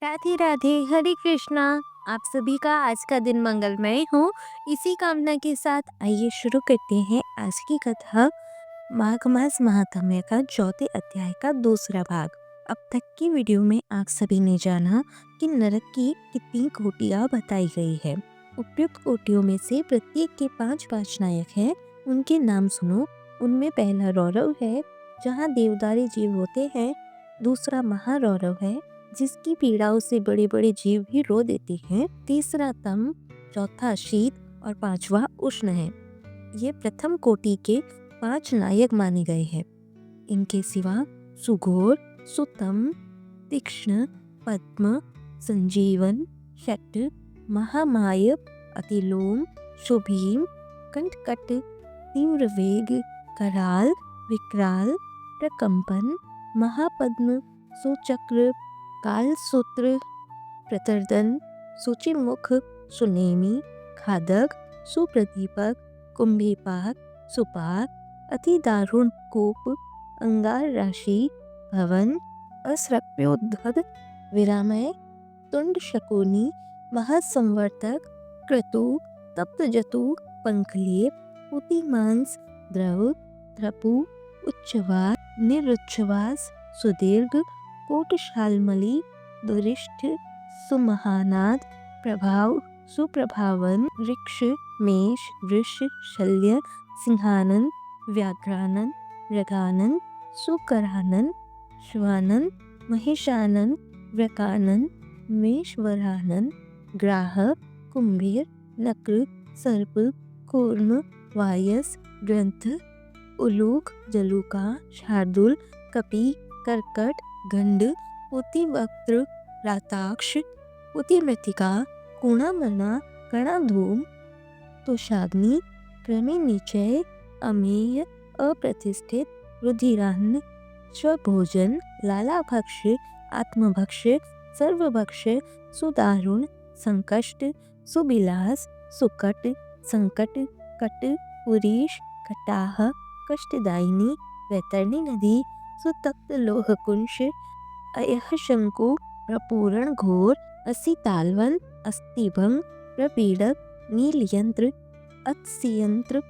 राधे राधे, हरे कृष्णा। आप सभी का आज का दिन मंगलमय हो। इसी कामना के साथ आइए शुरू करते हैं आज की कथा। माघ मास महात्म्य का चौथे अध्याय का दूसरा भाग। अब तक की वीडियो में आप सभी ने जाना कि नरक की कितनी कोटियां बताई गई है। उपयुक्त कोटियों में से प्रत्येक के पांच पांच नायक हैं। उनके नाम सुनो। उनमें पहला रौरव है, जहाँ देवदारी जीव होते हैं। दूसरा महारौरव है, जिसकी पीड़ाओं से बड़े बड़े जीव भी रो देते हैं। तीसरा तम, चौथा शीत और पांचवा उष्ण है। ये प्रथम कोटि के पांच नायक माने गए हैं। इनके सिवा सुघोर, सुतम, तीक्ष्ण, पद्म, संजीवन, शट, महामाय, अतिलोम, शुभीम, कंटकट, तीव्र वेग, कराल, विकराल, प्रकंपन, महापद्म, सुचक्र, कालसूत्र, प्रतर्दन, सूचिमुख, सुनेमी, खादक, सुप्रदीपक, कुंभीपाक, सुपाक, अति दारुण कूप, अंगार राशि, भवन, असृप्योद्धत, विरामय, तुंड शकुनी, महासंवर्तक, क्रतु, तप्त जतु, पंखलेप, पुतिमांस, द्रव, त्रपु, उच्चवास, निरुच्छ्वास, सुदीर्घ, कोटशालमली, दुरिष्ठ, सुमहानाद, प्रभाव, सुप्रभावन, ऋक्ष, मेष, वृष, शल्य, सिंहानन, व्याघ्रानन, मृगानन, सुकरानन, श्वानन, महिषानन, व्रकानन, मेषवरानन, ग्राह, कुंभीर, नक्र, सर्प, कूर्म, वायस, ग्रंथ, उलूक, जलूका, शार्दुल, कपि, कर्कट, गंड, पुतिवक्त्र, राताक्ष, पुतिमृतिका, कुणामना, कणाधूम, तुषाग्नि, क्रमिनिचय, अमेय, अप्रतिष्ठित, रुधिरान्न, स्वभोजन, लालाभक्ष, आत्मभक्ष, सर्वभक्ष, सुदारुण, संकष्ट, सुबिलास, सुकट, संकट, कट, पुरीश, कटाह, कष्टदायिनी, वैतरणी नदी, सुतक्त लोहकुंश, अयः शंकु, प्रपूरण घोर, असितालवन, अस्थिभंग, प्रपीड़क, नीलयंत्र, अत्स्ययंत्र,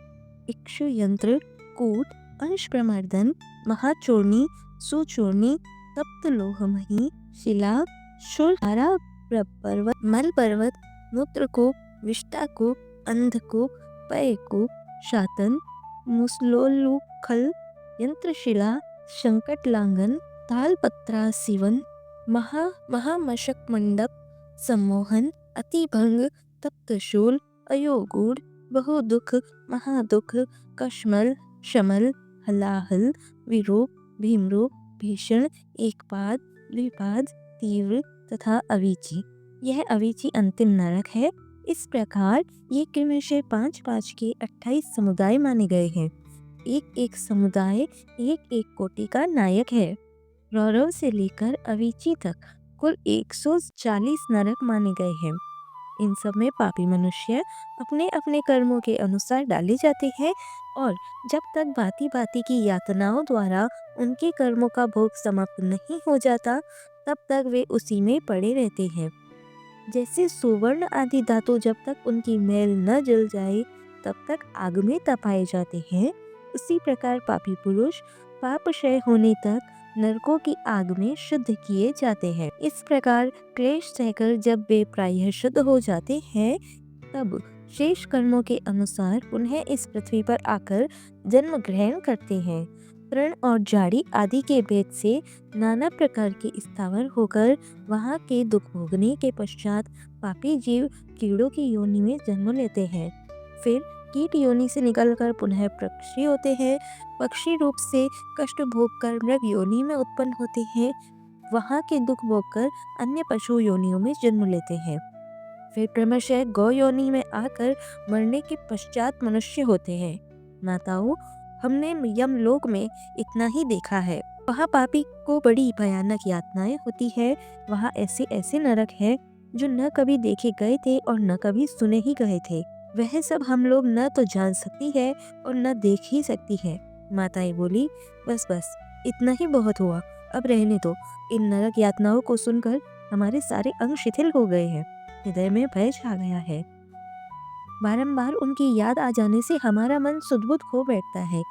इक्षुयंत्र, कूट, अंश प्रमर्दन, महाचूर्णी, सुचूर्णी, तप्त लोहमही, शिला, शूलधारा, पर्वत, मल पर्वत, मूत्रकूप, विष्टाकूप, अंधकूप, पयकूप, शातन, मुसलोलुखल, यंत्रशिला, संकटलांगन, तालपत्रा सिवन, महामशक मंडप, सम्मोहन, अतिभंग, तप्तशूल, अयोगुड़, बहुदुख, महादुख, कश्मल, शमल, हलाहल, विरूप, भीमरूप, भीषण, एकपाद, द्विपाद, तीव्र तथा अवीची। यह अवीची अंतिम नरक है। इस प्रकार ये क्रमशः 5-5 के 28 समुदाय माने गए हैं। एक एक समुदाय एक एक कोटि का नायक है। रौरव से लेकर अवीची तक कुल 140 नरक माने गए हैं। इन सब में पापी मनुष्य अपने अपने कर्मों के अनुसार डाले जाते हैं और जब तक भांति भांति की यातनाओं द्वारा उनके कर्मों का भोग समाप्त नहीं हो जाता, तब तक वे उसी में पड़े रहते हैं। जैसे सुवर्ण आदि धातु जब तक उनकी मैल न जल जाए तब तक आग में तपाए जाते हैं, उसी प्रकार पापी पुरुष पाप क्षय होने तक नरकों की आग में शुद्ध किए जाते हैं। इस प्रकार क्लेश सहकर जब वे प्रायः शुद्ध हो जाते हैं, तब शेष कर्मों के अनुसार पुनः इस पृथ्वी पर आकर जन्म ग्रहण करते हैं। तृण और जाड़ी आदि के भेद से नाना प्रकार के स्थावर होकर वहाँ के दुख भोगने के पश्चात पापी जीव कीड़ों की योनि में जन्म लेते हैं। फिर कीट योनि से निकलकर पुनः पक्षी होते हैं। पक्षी रूप से कष्ट भोगकर मृग योनि में उत्पन्न होते हैं। वहाँ के दुख भोगकर अन्य पशु योनियों में जन्म लेते हैं। फिर क्रमशः गौ योनि में आकर मरने के पश्चात मनुष्य होते हैं। माताओं, हमने यमलोक में इतना ही देखा है। वहाँ पापी को बड़ी भयानक यातनाएं होती है। वहाँ ऐसे ऐसे नरक है जो न कभी देखे गए थे और न कभी सुने ही गए थे। वह सब हम लोग न तो जान सकती है और न देख ही सकती है। माताएं बोली, बस बस इतना ही बहुत हुआ, अब रहने दो। इन नरक यातनाओं को सुनकर हमारे सारे अंग शिथिल हो गए हैं, हृदय में भय छा गया है। बारंबार उनकी याद आ जाने से हमारा मन सुध-बुध खो बैठता है।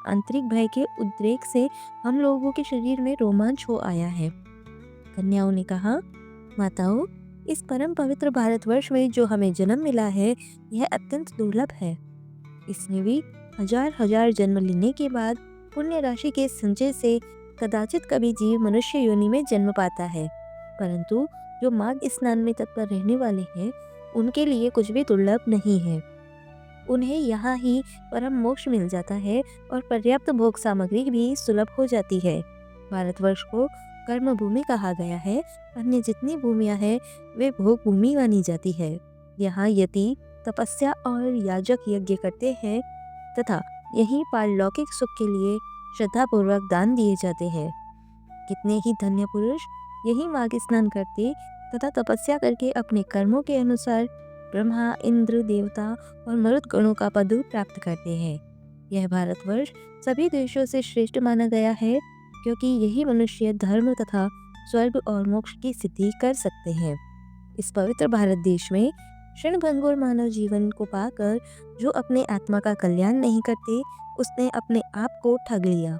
आंतरिक भय के उद्रेक से हम लोगों के शरीर में रोमांच हो आया है। कन्याओं ने कहा, माताओं, इस परम पवित्र भारतवर्ष में जो हमें जन्म मिला है, यह अत्यंत दुर्लभ है। इसमें भी हजार हजार जन्म लेने के बाद पुण्य राशि के संचय से कदाचित कभी जीव मनुष्य योनि में जन्म पाता है, परंतु जो माघ स्नान में तत्पर रहने वाले हैं, उनके लिए कुछ भी दुर्लभ नहीं है। उन्हें यहाँ ही परम मोक्ष मिल जाता है और पर्याप्त भोग सामग्री भी सुलभ हो जाती है। भारतवर्ष को कर्म भूमि कहा गया है। अन्य जितनी भूमियां हैं वे भोग भूमि मानी जाती है। यहाँ यति तपस्या और याजक यज्ञ करते हैं तथा यही पारलौकिक सुख के लिए श्रद्धापूर्वक दान दिए जाते हैं। कितने ही धन्य पुरुष यही माघ स्नान करते तथा तपस्या करके अपने कर्मों के अनुसार ब्रह्मा, इंद्र, देवता और मरुत गणों का पद प्राप्त करते हैं। यह भारतवर्ष सभी देशों से श्रेष्ठ माना गया है, क्योंकि यही मनुष्य धर्म तथा स्वर्ग और मोक्ष की सिद्धि कर सकते हैं। इस पवित्र भारत देश में क्षणभंगुर मानव जीवन को पाकर जो अपने आत्मा का कल्याण नहीं करते, उसने अपने आप को ठग लिया।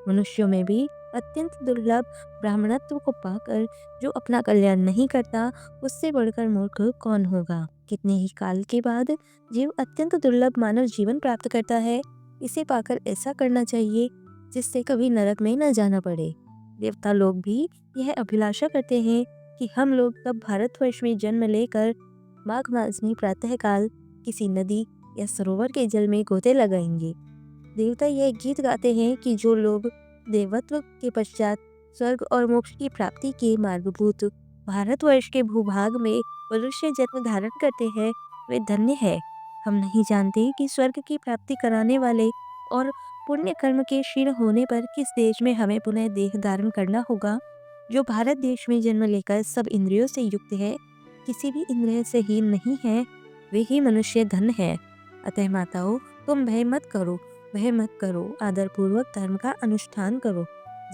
मनुष्यों में भी अत्यंत दुर्लभ ब्राह्मणत्व को पाकर जो अपना कल्याण नहीं करता, उससे बढ़कर मूर्ख कौन होगा। कितने ही काल के बाद जीव अत्यंत दुर्लभ मानव जीवन प्राप्त करता है। इसे पाकर ऐसा करना चाहिए जिससे कभी नरक में न जाना पड़े। देवता लोग भी यह अभिलाषा करते हैं कि हम लोग तब भारतवर्ष में जन्म लेकर माघ मास में प्रातःकाल किसी नदी या सरोवर के जल में गोते लगाएंगे। देवता यह गीत गाते हैं कि जो लोग देवत्व के पश्चात स्वर्ग और मोक्ष की प्राप्ति के मार्गभूत भारतवर्ष के भूभाग में मनुष्य जन्म धारण करते हैं, वे धन्य है। हम नहीं जानते कि स्वर्ग की प्राप्ति कराने वाले और पुण्य कर्म के क्षीण होने पर किस देश में हमें पुनः देह धारण करना होगा। जो भारत देश में जन्म लेकर सब इंद्रियों से युक्त है, किसी भी इंद्रिय से हीन नहीं है, वे ही मनुष्य धन्य है। अतः माताओं, तुम भय मत करो, भय मत करो, आदरपूर्वक धर्म का अनुष्ठान करो।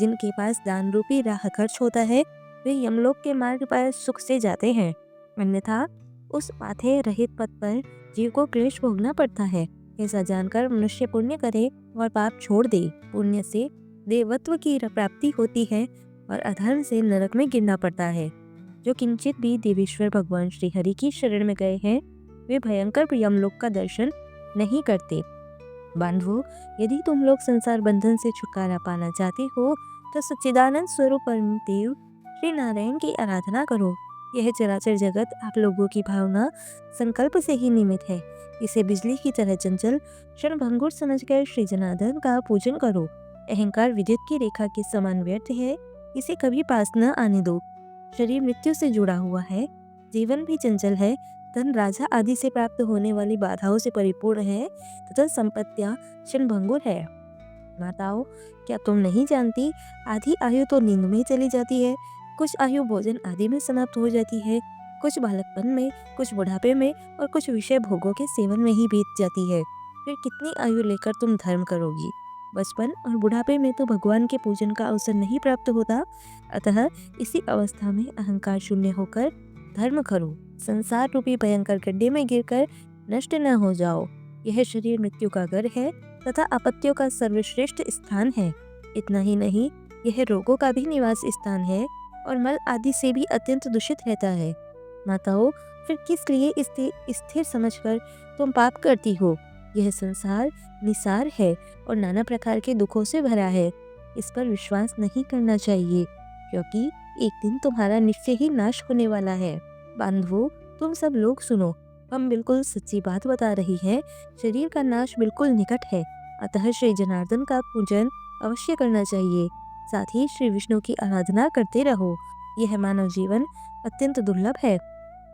जिनके पास दान रूपी राह खर्च होता है, वे यमलोक के मार्ग पर सुख से जाते हैं। अन्यथा उस पाथे रहित पथ पर जीव को क्लेश भोगना पड़ता है। ऐसा जानकर मनुष्य पुण्य करे और पाप छोड़ दे। पुण्य से देवत्व की प्राप्ति होती है और अधर्म से नरक में गिरना पड़ता है। जो किंचित भी देवेश्वर भगवान श्री हरि की शरण में गए हैं, वे भयंकर यमलोक का दर्शन नहीं करते। बांधवों, यदि तुम लोग संसार बंधन से छुटकारा पाना चाहते हो, तो सच्चिदानंद स्वरूप परम देव श्री नारायण की आराधना करो। यह चराचर जगत आप लोगों की भावना संकल्प से ही निमित है। इसे बिजली की तरह चंचल क्षणभंगुर समझकर श्री जनार्दन का पूजन करो। अहंकार विद्युत की रेखा के समान व्यर्थ है, इसे कभी पास न आने दो। शरीर मृत्यु से जुड़ा हुआ है, जीवन भी चंचल है, धन राजा आदि से प्राप्त होने वाली बाधाओं से परिपूर्ण है तथा संपत्तियां क्षणभंगुर है। माताओं, क्या तुम नहीं जानती, आधी आयु तो नींद में चली जाती है, कुछ आयु भोजन आदि में समाप्त हो जाती है, कुछ बालकपन में, कुछ बुढ़ापे में और कुछ विषय भोगों के सेवन में ही बीत जाती है। फिर कितनी आयु लेकर तुम धर्म करोगी। बचपन और बुढ़ापे में तो भगवान के पूजन का अवसर नहीं प्राप्त होता, अतः इसी अवस्था में अहंकार शून्य होकर धर्म करो। संसार रूपी भयंकर गड्ढे में गिरकर नष्ट न हो जाओ। यह शरीर मृत्यु का घर है तथा आपत्तियों का सर्वश्रेष्ठ स्थान है। इतना ही नहीं, यह रोगों का भी निवास स्थान है और मल आदि से भी अत्यंत दूषित रहता है। माताओं, फिर किस लिए स्थिर समझकर तुम पाप करती हो। यह संसार निसार है और नाना प्रकार के दुखों से भरा है। इस पर विश्वास नहीं करना चाहिए, क्योंकि एक दिन तुम्हारा निश्चय ही नाश होने वाला है। बांधवों, तुम सब लोग सुनो, हम बिल्कुल सच्ची बात बता रही हैं। शरीर का नाश बिल्कुल निकट है, अतः श्री जनार्दन का पूजन अवश्य करना चाहिए। साथ ही श्री विष्णु की आराधना करते रहो। यह मानव जीवन अत्यंत दुर्लभ है।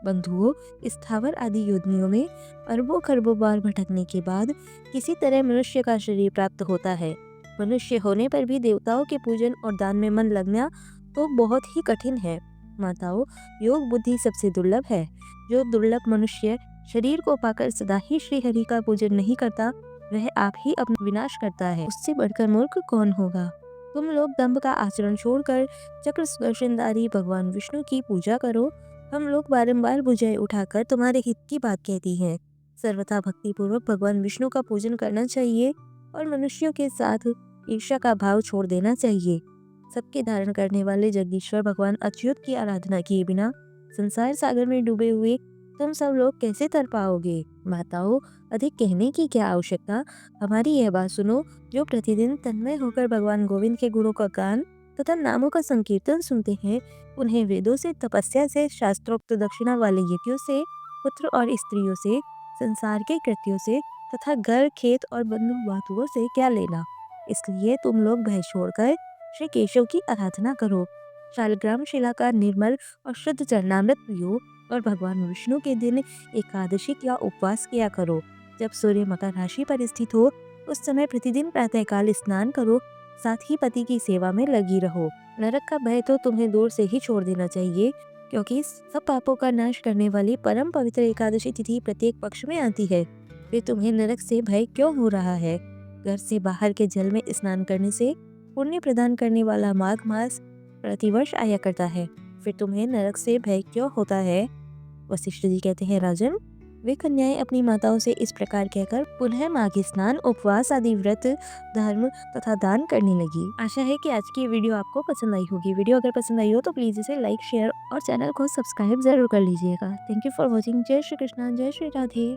बंधुओं, स्थावर आदि योनियों में अरबों खरबों बार भटकने के बाद किसी तरह मनुष्य का शरीर प्राप्त होता है। मनुष्य होने पर भी देवताओं के पूजन और दान में मन लगना तो बहुत ही कठिन है। माताओं, योग बुद्धि सबसे दुर्लभ है। जो दुर्लभ मनुष्य शरीर को पाकर सदा ही श्री हरि का पूजन नहीं करता, वह आप ही अपना विनाश करता है। उससे बढ़कर मूर्ख कौन होगा। तुम लोग दंभ का आचरण छोड़कर चक्र सुदर्शनधारी भगवान विष्णु की पूजा करो। हम लोग बारंबार भुजाएं उठाकर तुम्हारे हित की बात कहती हैं। सर्वथा भक्तिपूर्वक भगवान विष्णु का पूजन करना चाहिए और मनुष्यों के साथ ईर्ष्या का भाव छोड़ देना चाहिए। सबके धारण करने वाले जगदीश्वर भगवान अच्युत की आराधना किए बिना संसार सागर में डूबे हुए तुम सब लोग कैसे तर पाओगे। माताओं, अधिक कहने की क्या आवश्यकता, हमारी यह बात सुनो। जो प्रतिदिन तन्मय होकर भगवान गोविंद के गुणों का गान तथा नामों का संकीर्तन सुनते हैं, उन्हें वेदों से, तपस्या से, शास्त्रोक्त दक्षिणा वाले यज्ञों से, पुत्र और स्त्रियों से, संसार के कृत्यों से तथा घर, खेत और बंधु बांधवों से क्या लेना। इसलिए तुम लोग भय छोड़कर श्री केशव की आराधना करो। शालग्राम शिला का निर्मल और शुद्ध चरणामृत पियो और भगवान विष्णु के दिन एकादशी या उपवास किया करो। जब सूर्य मकर राशि पर स्थित हो, उस समय प्रतिदिन प्रातःकाल स्नान करो। साथ ही पति की सेवा में लगी रहो। नरक का भय तो तुम्हें दूर से ही छोड़ देना चाहिए, क्योंकि सब पापों का नाश करने वाली परम पवित्र एकादशी तिथि प्रत्येक पक्ष में आती है। फिर तुम्हें नरक से भय क्यों हो रहा है? घर से बाहर के जल में स्नान करने से पुण्य प्रदान करने वाला माघ मास प्रतिवर्ष आया करता है। फिर तुम्हें नरक से भय क्यों होता है? वशिष्ठ जी कहते हैं, राजन, वे कन्याएं अपनी माताओं से इस प्रकार कहकर पुनः माघ स्नान, उपवास आदि व्रत, धर्म तथा दान करने लगी। आशा है कि आज की वीडियो आपको पसंद आई होगी। वीडियो अगर पसंद आई हो तो प्लीज इसे लाइक, शेयर और चैनल को सब्सक्राइब जरूर कर लीजिएगा। Thank you for watching. जय श्री कृष्णा, जय श्री राधे।